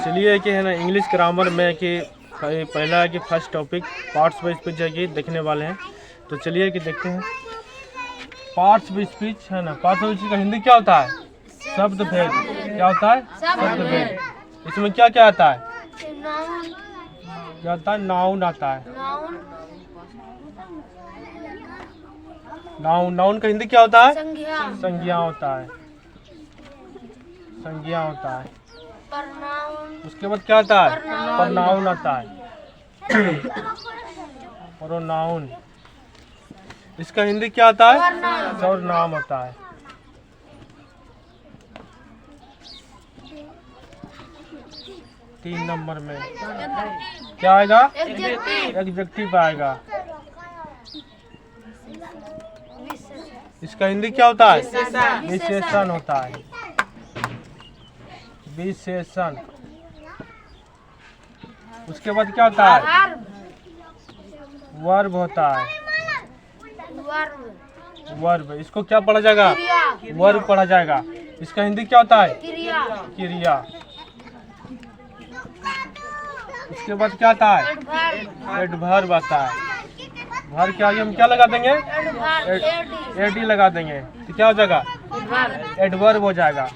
चलिए कि है ना इंग्लिश ग्रामर में कि पहला है कि first topic parts of speech है कि देखने वाले हैं। तो चलिए कि देखते हैं पार्ट्स ऑफ स्पीच है ना। पार्ट्स ऑफ स्पीच का हिंदी क्या होता है? शब्द भेद। क्या होता है? शब्द भेद। इसमें क्या क्या आता है? क्या आता है? नाउन आता है। नाउन। नाउन का हिंदी क्या होता है? संज्ञा होता है। संज्ञा होता है। उसके बाद क्या आता है? प्रनाउन आता है। प्रोनाउन। इसका हिंदी क्या आता है? सर्वनाम होता है। तीन नंबर में क्या आएगा? एडजेक्टिव आएगा। इसका हिंदी क्या होता है? विशेषण होता है। विशेषण। उसके बाद क्या होता है? वर्ब होता है। वर्ब। इसको क्या पढ़ा जाएगा? वर्ब पढ़ा जाएगा। इसका हिंदी क्या होता है? क्रिया। उसके बाद क्या आता है? एडवर्ब आता है। भर के आगे हम क्या लगा देंगे? एडी लगा देंगे तो क्या हो जाएगा? एडवर्ब हो जाएगा।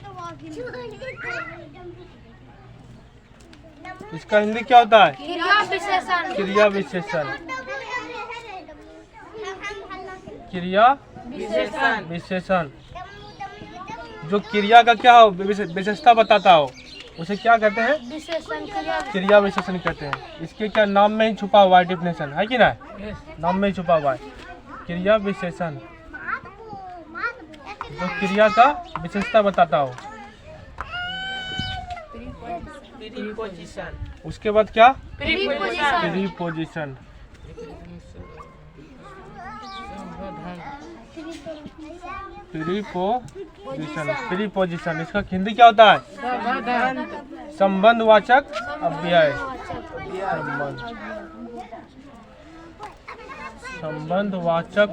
इसका हिंदी क्या होता है? क्रिया विशेषण। क्रिया विशेषण। जो क्रिया का क्या हो विशेषता बताता हो उसे क्या कहते हैं? क्रिया विशेषण कहते हैं। इसके क्या नाम में ही छुपा हुआ है डिफिनेशन, है कि ना? नाम में ही छुपा हुआ है क्रिया विशेषण। जो क्रिया का विशेषता बताता हो। उसके बाद क्या? प्रीपोजिशन। प्रीपोजिशन। इसका हिंदी क्या होता है? संबंधवाचक अव्यय। संबंधवाचक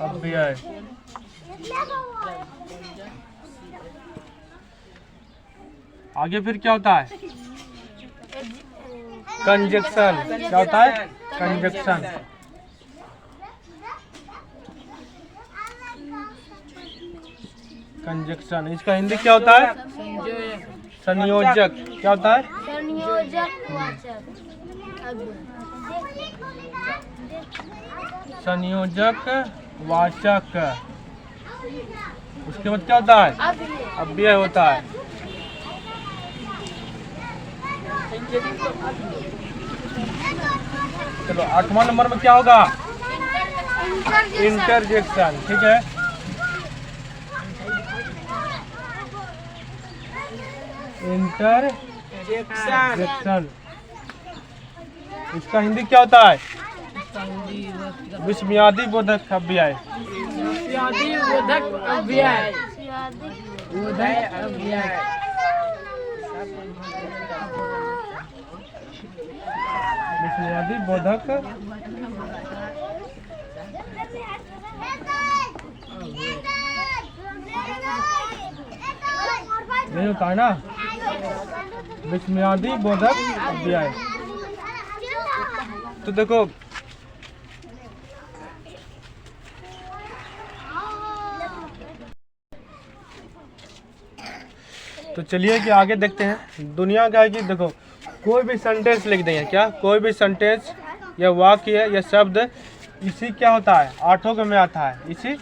अव्यय। आगे फिर क्या होता है? कंजक्शन। क्या होता है? कंजक्शन। कंजक्शन। इसका हिंदी क्या होता है? संयोजक। क्या होता है? संयोजक वाचक। उसके बाद क्या होता है? अव्यय होता है। चलो 8वां नंबर में क्या होगा? इंटरजेक्शन। ठीक है। इंटरजेक्शन। इसका हिंदी क्या होता है? विस्मयादि बोधक अव्यय। विस्मयादि बोधक नहीं होता है ना? विस्मयादि बोधक अव्यय। तो देखो तो चलिए कि आगे देखते हैं। दुनिया का है कि देखो कोई भी सेंटेंस लिख देंगे। क्या? कोई भी सेंटेंस या वाक्य या शब्द इसी क्या होता है? 8 में आता है। इसी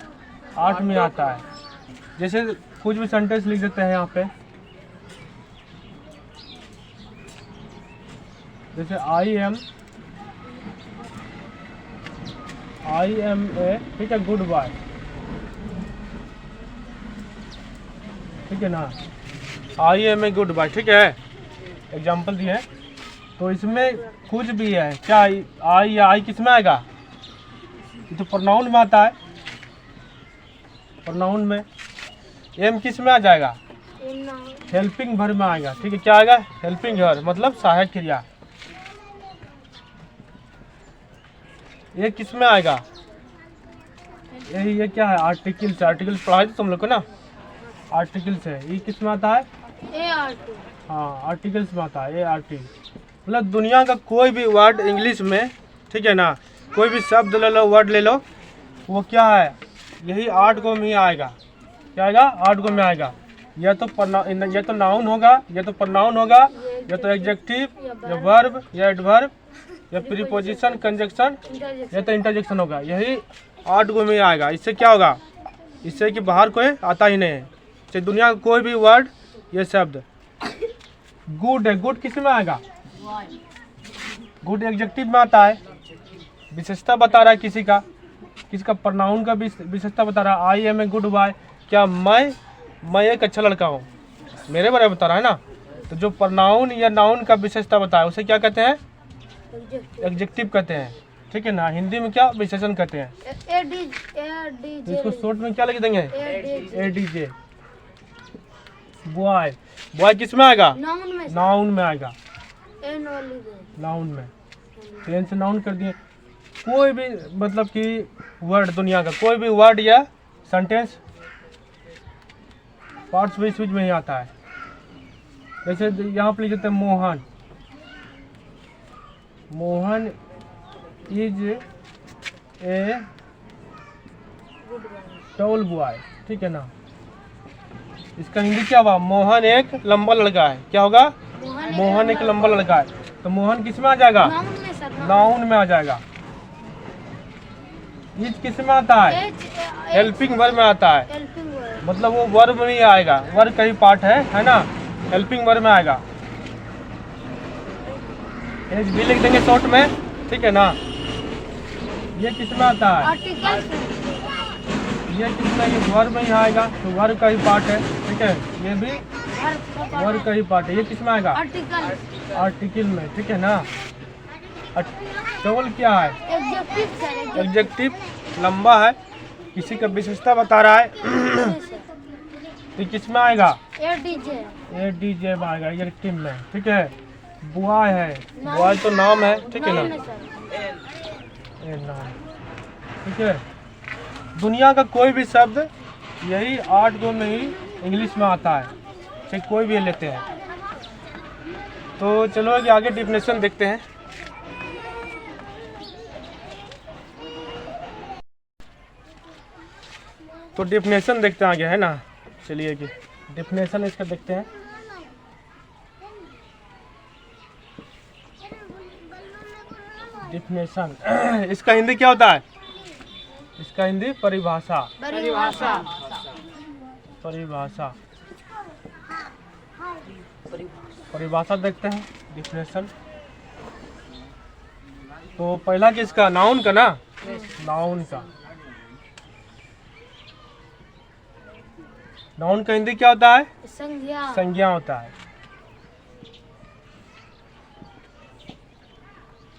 8 में आता है। जैसे कुछ भी सेंटेंस लिख देते हैं यहाँ पे। जैसे आई एम ए, ठीक है, गुड बॉय। ठीक है ना? I am a good boy. ठीक है, एग्जाम्पल दिए। तो इसमें कुछ भी है क्या? आई या आई किस में आएगा? ये तो प्रोनाउन में आता है। प्रोनाउन में एम किस में आ जाएगा? हेल्पिंग वर्ब में आएगा। ठीक है, क्या आएगा? हेल्पिंग वर्ब मतलब सहायक क्रिया। ये किस में आएगा? ये क्या है? आर्टिकल्स। आर्टिकल्स पढ़ाए थे तुम लोग को ना? आर्टिकल्स है। ई किस में आता है? ART। हाँ, आर्टिकल्स में आता है, ART। मतलब दुनिया का कोई भी वर्ड इंग्लिश में, ठीक है ना, कोई भी शब्द ले लो, वर्ड ले लो, वो क्या है, यही 8 गो में ही आएगा। क्या आएगा? 8 गो में आएगा। या तो या तो नाउन होगा, या तो प्रनाउन होगा, या तो एडजेक्टिव, या वर्ब, या एडवर्ब, या प्रीपोजिशन, कंजक्शन, या तो इंटरजेक्शन होगा। यही 8 गो में ही आएगा। इससे क्या होगा? इससे कि बाहर कोई आता ही नहीं है। चाहे दुनिया का कोई भी वर्ड, ये शब्द। गुड है, गुड किस में आएगा? गुड एडजेक्टिव में आता है, विशेषता बता रहा है किसी का प्रनाउन का विशेषता बता रहा है। I am a good boy, क्या मैं एक अच्छा लड़का हूँ, मेरे बारे में बता रहा है ना। तो जो प्रनाउन या नाउन का विशेषता बताया उसे क्या कहते हैं? एडजेक्टिव कहते हैं, ठीक है ना। हिंदी में क्या? विशेषण कहते हैं। तो इसको शॉर्ट में क्या लिख देंगे? ADJ। बॉय, बॉय किस में आएगा? नाउन में आएगा, नाउन में। एन से नाउन कर दिए। कोई भी मतलब कि वर्ड, दुनिया का कोई भी वर्ड या सेंटेंस पार्ट्स ऑफ स्पीच में ही आता है। जैसे यहाँ पे लिख देते हैं Mohan, Mohan is a tall boy, ठीक है ना। इसका हिंदी क्या हुआ? मोहन एक लंबा लड़का है। क्या होगा? मोहन एक लंबा लड़का है। तो मोहन किस में आ जाएगा? नाउन में आ जाएगा। इज किस में आता है? हेल्पिंग वर्ब में आता है। मतलब वो वर्ब में ही आएगा, वर्ब का ही पार्ट है ना। हेल्पिंग वर्ब में आएगा। एज भी लिख देंगे शॉर्ट में, ठीक है ना। ये किस में आता है? ये किस में? ये वर्ब में ही आएगा, तो वर्ब का ही पार्ट है, ठीक है। ये भी वर्ब का ही पार्ट है। ये किस में आएगा? आर्टिकल में, ठीक है ना। टॉल क्या है? एडजेक्टिव, लंबा है, किसी का विशेषता बता रहा है। तो किस में आएगा? ADJ में आएगा, एडजेक्टिव में, ठीक है। बॉय है, बॉय तो नाम है, ठीक है ना। नाम, ठीक है। दुनिया का कोई भी शब्द यही 8 गो में ही इंग्लिश में आता है, चाहे कोई भी लेते हैं। तो चलो आगे डिफिनेशन देखते हैं। तो डिफिनेशन देखते हैं आगे, है ना। चलिए कि डिफिनेशन इसका देखते हैं। डिफिनेशन इसका हिंदी क्या होता है? इसका हिंदी परिभाषा। परिभाषा देखते हैं, डिफिनेशन। तो पहला किसका? नाउन का ना। नाउन का। नाउन का हिंदी क्या होता है? संज्ञा होता है।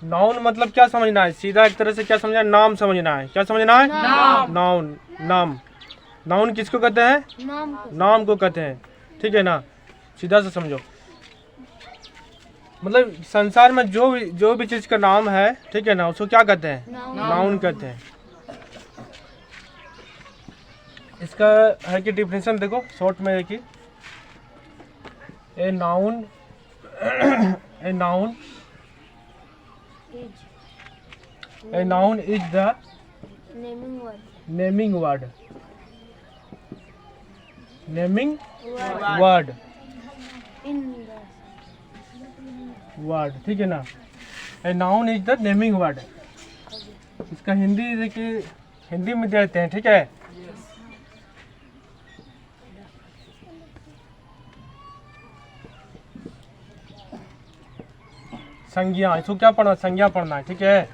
नाउन मतलब क्या समझना है? सीधा एक तरह से क्या समझना है? नाम समझना है। क्या समझना है? नाउन, नाम। नाउन किसको कहते हैं? नाम को कहते हैं, ठीक है ना। सीधा से समझो, मतलब संसार में जो भी चीज का नाम है, ठीक है ना, उसको क्या कहते हैं? नाउन कहते हैं। इसका है कि डिफिनेशन देखो शॉर्ट में है कि a noun is the naming word, ठीक है ना। A noun is the naming word. इसका हिंदी देखिए, हिंदी में देते हैं, ठीक है। संज्ञा, इसको क्या पढ़ना? संज्ञा पढ़ना है, ठीक है।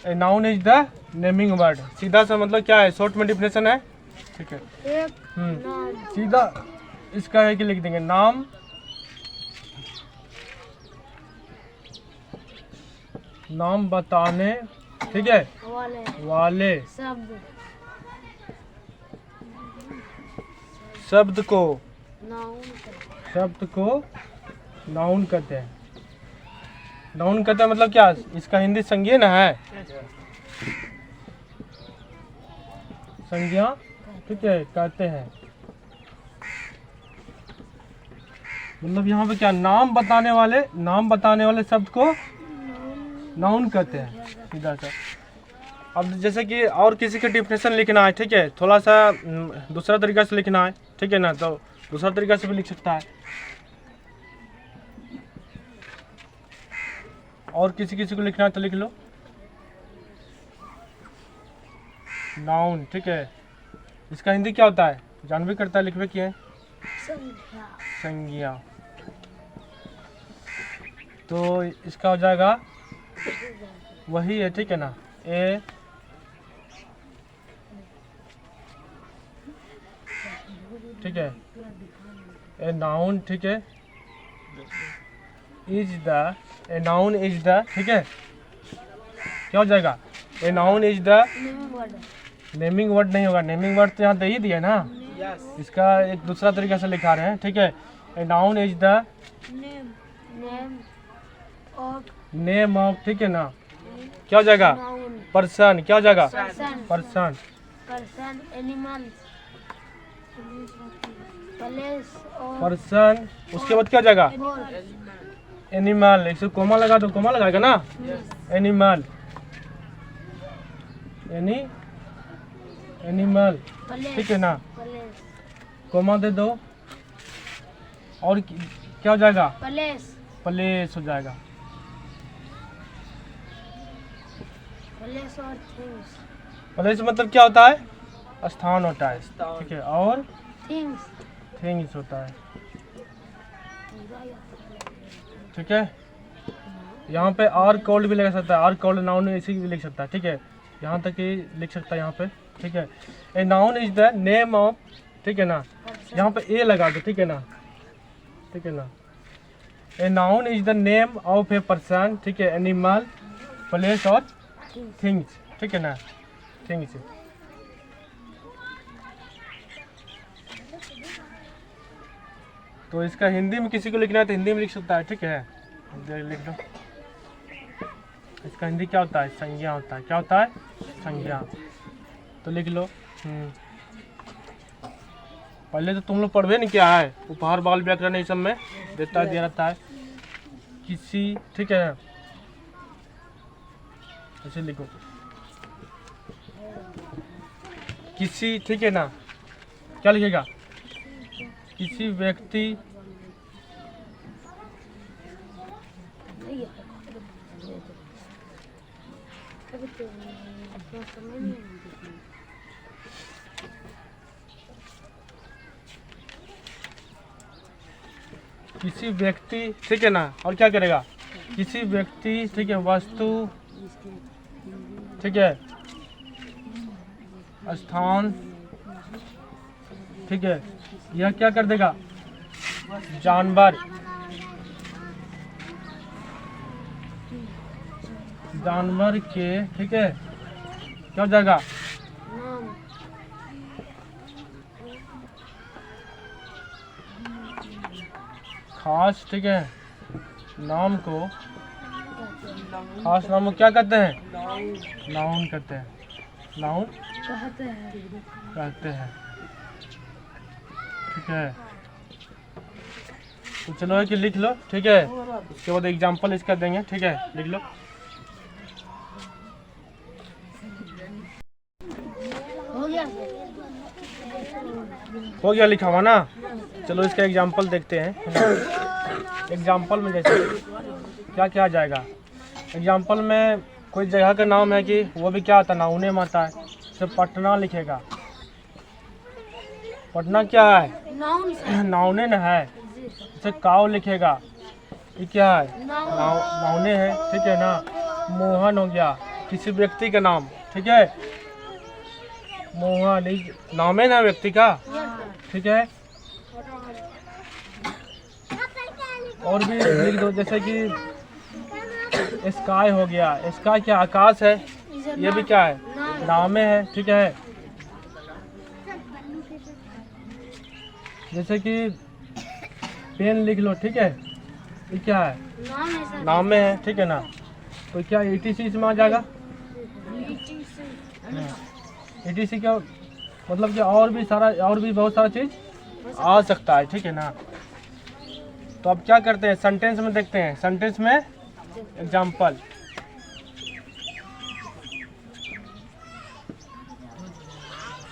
A noun is the naming word, सीधा सा मतलब क्या है? शॉर्ट में डिफिनेशन है, ठीक है। सीधा इसका है कि लिख देंगे नाम बताने, ठीक है, वाले शब्द को नाउन कहते हैं। नाउन कहते हैं मतलब क्या? इसका हिंदी संज्ञा ना है, संज्ञा ठीक है, कहते हैं। मतलब यहाँ पे क्या, नाम बताने वाले शब्द को नाउन कहते हैं, सीधा सा। अब जैसे कि और किसी का डिफिनेशन लिखना है, ठीक है, थोड़ा सा दूसरा तरीका से लिखना है, ठीक है ना, तो दूसरा तरीका से भी लिख सकता है। और किसी को लिखना है तो लिख लो नाउन, ठीक है। इसका हिंदी क्या होता है, जानवी करता है, लिखवे किए संज्ञा। तो इसका हो जाएगा वही है, ठीक है ना, ए ठीक है, ए नाउन, ठीक है, is the, a noun is the, ठीक है, क्या हो जाएगा, a noun is the naming word नहीं होगा, नेमिंग वर्ड तो यहाँ दे ही दिया ना, इसका एक दूसरा तरीका से लिखा रहे हैं, ठीक है। A noun is the name of, ठीक है ना, क्या हो जाएगा, पर्सन, क्या हो जाएगा, पर्सन, एनिमल, पर्सन, उसके बाद क्या हो जाएगा, एनिमल, इसे कोमा लगा दो, कोमा लगाएगा ना, एनिमल, एनिमल, ठीक है ना, कोमा दे दो, और क्या हो जाएगा, प्लेस हो जाएगा, प्लेस मतलब क्या होता है, स्थान होता है, ठीक है, और थिंग्स होता है, ठीक है। यहाँ पे आर कोल्ड भी लगा सकता है, आर कोल्ड नाउन इसी भी लिख सकता है, ठीक है, यहाँ तक ही लिख सकता है यहाँ पे, ठीक है। A noun is the name of, ठीक है ना, यहाँ पे ए लगा दो, ठीक है ना, ठीक है ना, a noun is the name of a person, ठीक है, एनिमल, प्लेस और थिंग्स, ठीक है ना, थिंग्स। तो इसका हिंदी में किसी को लिखना है तो हिंदी में लिख सकता है, ठीक है, लिख दो। इसका हिंदी क्या होता है, संज्ञा होता है, क्या होता है, संज्ञा, तो लिख लो। पहले तो तुम लोग पढ़वे नहीं क्या है, उपहार बाल व्याकरण ये सब में देता दिया रहता है, किसी, ठीक है, ऐसे लिखो किसी, ठीक है ना, क्या लिखेगा, किसी व्यक्ति, किसी व्यक्ति, ठीक है ना, और क्या करेगा, किसी व्यक्ति, ठीक है, वस्तु, ठीक है, स्थान, ठीक है, यह क्या कर देगा, जानवर, जानवर के, ठीक है, क्या हो जाएगा, खास, ठीक है, नाम को, खास नाम को क्या कहते हैं, नाउन कहते हैं, नाउन कहते हैं, ठीक है। तो चलो है कि लिख लो, ठीक है, उसके बाद एग्जांपल इसका देंगे, ठीक है, लिख लो। हो गया लिखा हुआ ना, चलो इसका एग्जांपल देखते हैं। एग्जांपल में जैसे क्या क्या आ जाएगा, एग्जांपल में कोई जगह का नाम है कि वो भी क्या आता है, नाउने में आता है, जैसे पटना लिखेगा, पटना क्या है, नाउने न है। जैसे काव लिखेगा, ये क्या है, नाउने है, ठीक है ना। मोहन हो गया, किसी व्यक्ति का नाम, ठीक है, मोहन नाम है ना व्यक्ति का, ठीक है। और भी लिख दो, जैसे कि स्काई हो गया, स्काई क्या आकाश है, ये भी क्या है, नामे है, ठीक है। जैसे कि पेन लिख लो, ठीक है, ये क्या है, नामे है, ठीक है ना। तो क्या ETC इसमें आ जाएगा, ETC क्या मतलब कि और भी बहुत सारा चीज़ आ सकता है, ठीक है ना। तो अब क्या करते हैं, सेंटेंस में देखते हैं। सेंटेंस में एग्जाम्पल,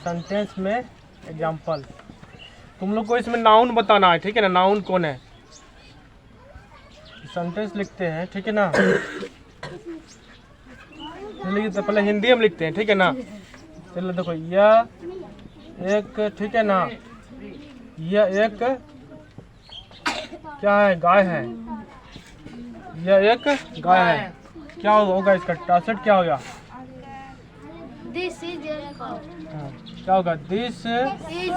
सेंटेंस में एग्जाम्पल। तुम लोग को इसमें नाउन बताना है, ठीक है ना। नाउन कौन है, सेंटेंस लिखते हैं, ठीक है ना। चलिए तो पहले हिंदी में लिखते हैं, ठीक है ना। चलो देखो, यह एक, ठीक है ना, यह एक क्या है, गाय है। यह एक गाय है। क्या होगा इसका ट्रांसलेट, क्या होगा? This is a cow. हाँ, क्या होगा? This is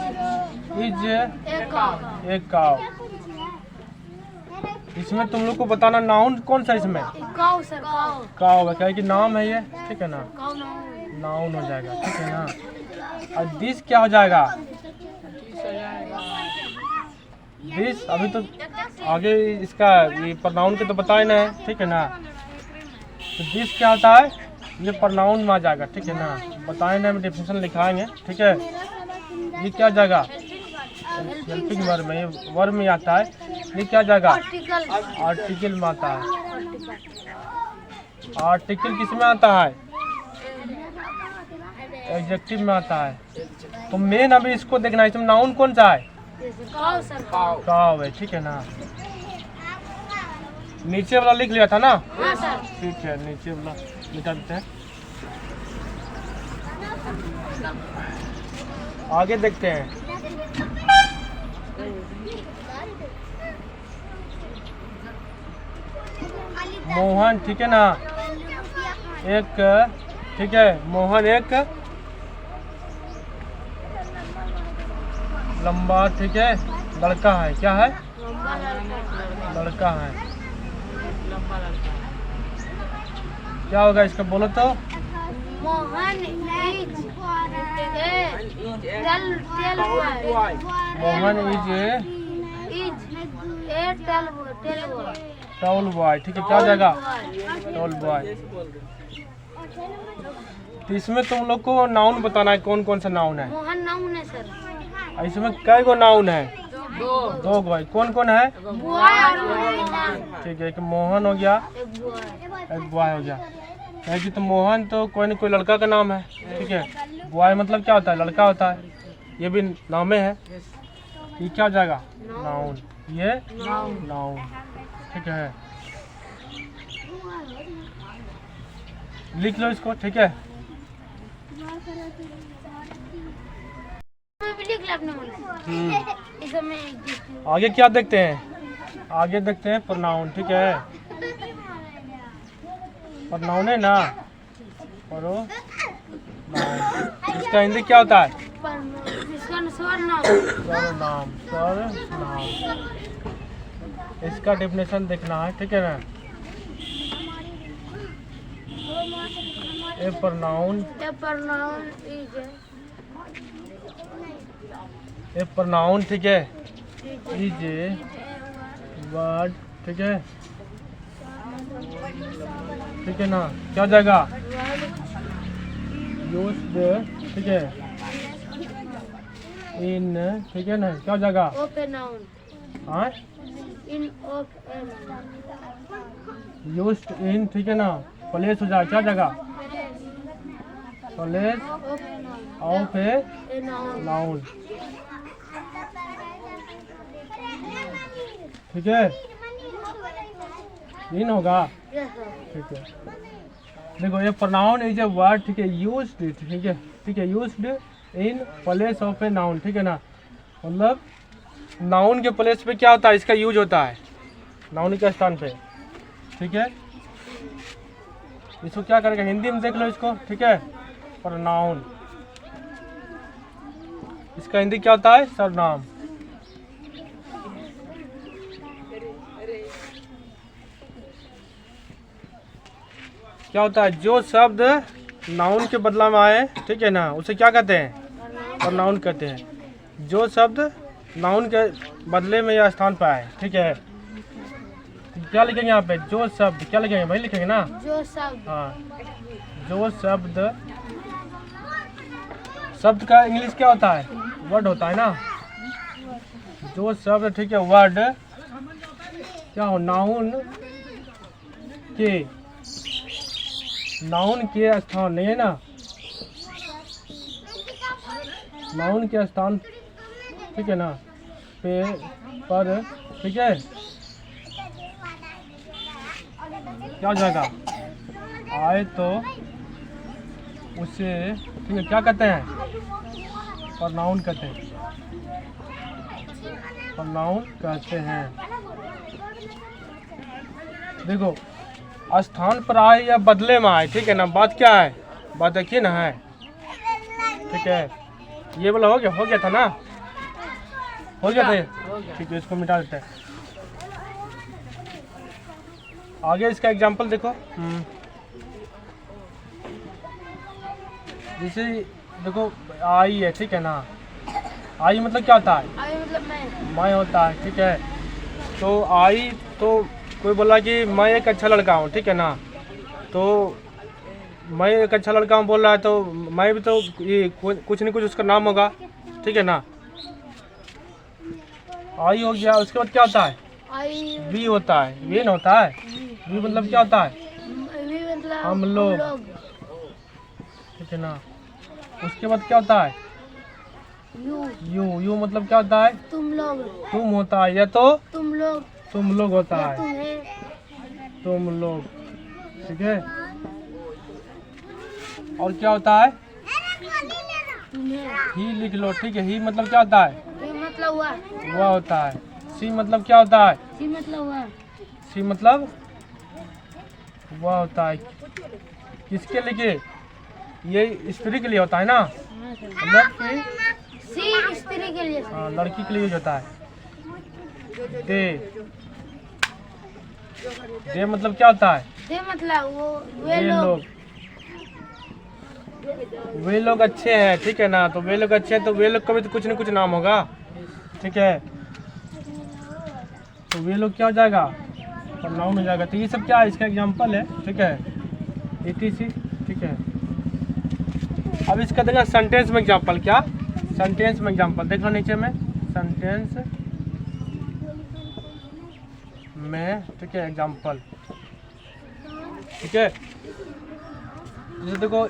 A cow. एक काव। इसमें तुम लोग को बताना नाउन कौन सा इसमें Cow sir, cow. का होगा, क्या है कि नाम है ये, ठीक है ना। Cow no. नाउन हो जाएगा, ठीक है ना। और दिस क्या हो जाएगा? दिस अभी तो आगे इसका ये प्रनाउन के तो बताए ना है, ठीक है ना। तो दिस क्या होता है, ये प्रनाउन में आ जाएगा, ठीक है ना। बताए ना, हम डेफिनेशन लिखाएंगे, ठीक है। ये क्या जाएगा, हेल्पिंग वर्ब में, ये वर्ब में आता है। ये क्या जाएगा, Article. आर्टिकल में आता है। आर्टिकल किस में आता है, एडजेक्टिव में आता है। तो मेन अभी इसको देखना है, इसमें नाउन कौन सा है, Cow sir, cow. काव है, ठीक है ना। नीचे वाला लिख लिया था ना, हाँ सर. ठीक है, नीचे वाला मिटा देते हैं। आगे देखते हैं। मोहन, ठीक है ना, एक, ठीक है, मोहन एक लंबा, ठीक है, लड़का है। क्या है, लड़का है। क्या होगा इसका, बोलो तो। Mohan is tell boy. Mohan is Is a tell boy. Tall boy, ठीक है। क्या हो जाएगा, टॉल बॉय। तो इसमें तुम लोग को नाउन बताना है, कौन कौन सा नाउन है। Mohan noun है सर. इसमें कई गो नाउन है, दो गो। कौन कौन है, Boy और मोहन. ठीक है। एक मोहन हो गया, एक boy. एक बॉय हो गया। है कि तो मोहन तो कोई न कोई लड़का का नाम है, ठीक है। बॉय मतलब क्या होता है, लड़का होता है। ये भी नामे है। ये क्या हो जाएगा, नाउन। ये नाउन, ठीक है। लिख लो इसको, ठीक है। मैं भी लिख लिया अपने मन से. इसे मैं आगे क्या देखते हैं, आगे देखते हैं प्रोनाउन, ठीक है। प्रोनाउन है ना, प्रोनाउन। इसका हिंदी क्या होता है, इसका सर्वनाम. सर्वनाम, सर्वनाम। इसका डेफिनेशन देखना है, ठीक है ना। A pronoun, A pronoun is a pronoun, ठीक है, इज ए वर्ड, ठीक है, ठीक है ना। क्या हो जाएगा, यूज्ड, ठीक है, इन, ठीक है ना। क्या हो जाएगा, of a noun. हाँ, In of a noun. Used in, ठीक है ना। प्लेस हो जाएगा, क्या जगह, place Of a noun. Of A A noun. Noun, ठीक है। इन होगा, Yes sir. ठीक है। देखो, ये प्रोनाउन इज ए वर्ड, ठीक है, यूज्ड, ठीक है, ठीक है, used in place of a noun, ठीक है ना। मतलब नाउन के प्लेस पे क्या होता है, इसका यूज होता है, नाउन के स्थान पे, ठीक है। इसको क्या करेगा, हिंदी में देख लो इसको, ठीक है। प्रोनाउन, इसका हिंदी क्या होता है, सर्वनाम। क्या होता है, जो शब्द नाउन के बदला में आए, ठीक है ना, उसे क्या कहते हैं, प्रोनाउन कहते हैं। जो शब्द नाउन के बदले में या स्थान पर आए, ठीक है। क्या लिखेंगे यहाँ पे, जो शब्द, क्या लिखेंगे, वही लिखेंगे ना। जो शब्द हाँ, जो शब्द शब्द का इंग्लिश क्या होता है? वर्ड होता है ना। जो शब्द, ठीक है, वर्ड क्या हो? नाउन के स्थान, नहीं है ना, नाउन के स्थान, ठीक है ना, पे, पर, ठीक है, क्या हो जाएगा? आए तो उसे, ठीक है, क्या कहते हैं? प्रोनाउन कहते हैं, प्रोनाउन कहते हैं। देखो, स्थान पर आए या बदले में आए, ठीक है ना, बात क्या है? बात देखिए ना है, ठीक है। ये वाला हो गया था ना, हो गया था ये, ठीक है, इसको मिटा देते हैं। आगे इसका एग्जाम्पल देखो। जैसे देखो, आई है, ठीक है ना, आई मतलब क्या होता है? आई मतलब मैं होता है, ठीक है। तो आई, तो कोई बोला कि मैं एक अच्छा लड़का हूँ, ठीक है ना, तो मैं एक अच्छा लड़का हूँ बोल रहा है, तो मैं भी तो ये कुछ न कुछ उसका नाम होगा, ठीक है ना। आई हो गया, उसके बाद क्या होता है? आई वी होता है, वीन होता है। वी मतलब क्या होता है? वी मतलब हम लोग, ठीक है ना। उसके बाद क्या होता है? यू मतलब क्या होता है? तुम लोग, तुम होता है, या तो तुम लोग होता है, तुम्हें, तुम लोग, ठीक है। और क्या होता है? तुम्हें, ही लिख लो, ठीक है। ही मतलब क्या होता है? ये मतलब हुआ, वह होता है। सी मतलब क्या होता है? सी मतलब हुआ, सी मतलब वह होता है। किसके लिए? ये स्त्री के लिए होता है ना, मतलब कि सी स्त्री के लिए, हाँ, लड़की के लिए यूज होता है। दे मतलब क्या होता है? दे मतलब वो वे वे लोग, वे लोग अच्छे हैं, ठीक है ना। तो वे लोग अच्छे हैं, तो वे लोग का भी तो कुछ न कुछ नाम होगा, ठीक है। तो वे लोग क्या हो जाएगा? नाउन हो जाएगा। तो ये सब क्या है? इसका एग्जांपल है, ठीक है, etc, ठीक है। अब इसका देखना सेंटेंस में एग्जांपल। क्या सेंटेंस में एग्जांपल देखना नीचे में, सेंटेंस में, ठीक है, एग्जांपल, ठीक है। जैसे देखो,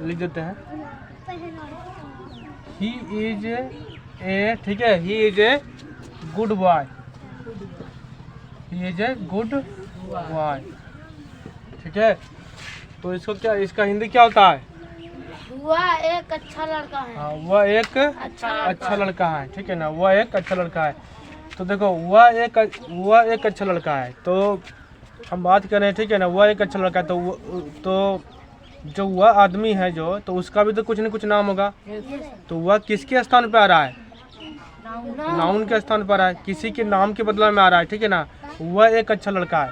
लिख देते हैं, ही इज ए, ठीक है, he is a good boy, he is a good boy, ठीक है। तो इसको क्या, इसका हिंदी क्या होता है? वह एक अच्छा लड़का है, हाँ, वह एक अच्छा लड़का है, ठीक है ना, वह एक अच्छा लड़का है। तो देखो, वह एक अच्छा लड़का है, तो हम बात कर रहे हैं, ठीक है ना, वह एक अच्छा लड़का है। तो जो वह आदमी है जो, तो उसका भी तो कुछ न कुछ नाम होगा। तो वह किसके स्थान पे आ रहा है? नाउन के स्थान पर आ रहा है, किसी के नाम के बदले में आ रहा है, ठीक है ना। वह एक अच्छा लड़का है,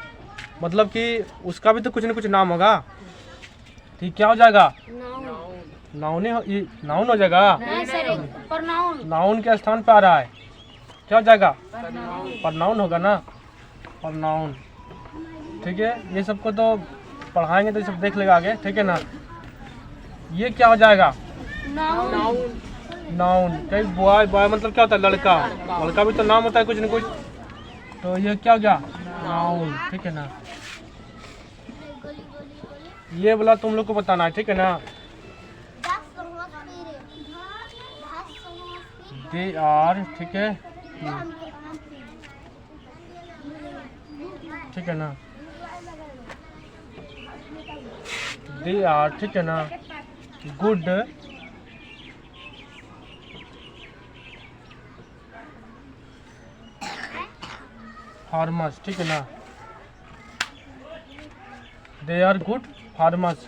मतलब कि उसका भी तो कुछ न कुछ नाम होगा। ठीक, क्या हो जाएगा? नाउन हो जाएगा। नाउन के स्थान पे आ रहा है, क्या हो जाएगा? प्रोनाउन होगा ना, प्रोनाउन, ठीक है। ये सबको तो पढ़ाएंगे तो ये सब देख लेगा आगे, ठीक है ना। ये क्या हो जाएगा? नाउन। कई बॉय मतलब क्या होता है? लड़का। लड़का भी तो नाम होता है कुछ न कुछ। तो ये क्या हो गया? नाउन, ठीक है ना। ये वाला तुम लोग को बताना है, ठीक है ना। दे आर, ठीक है, ठीक है ना। दे आर, ठीक है ना, गुड फार्मर्स, ठीक है ना। They are good farmers,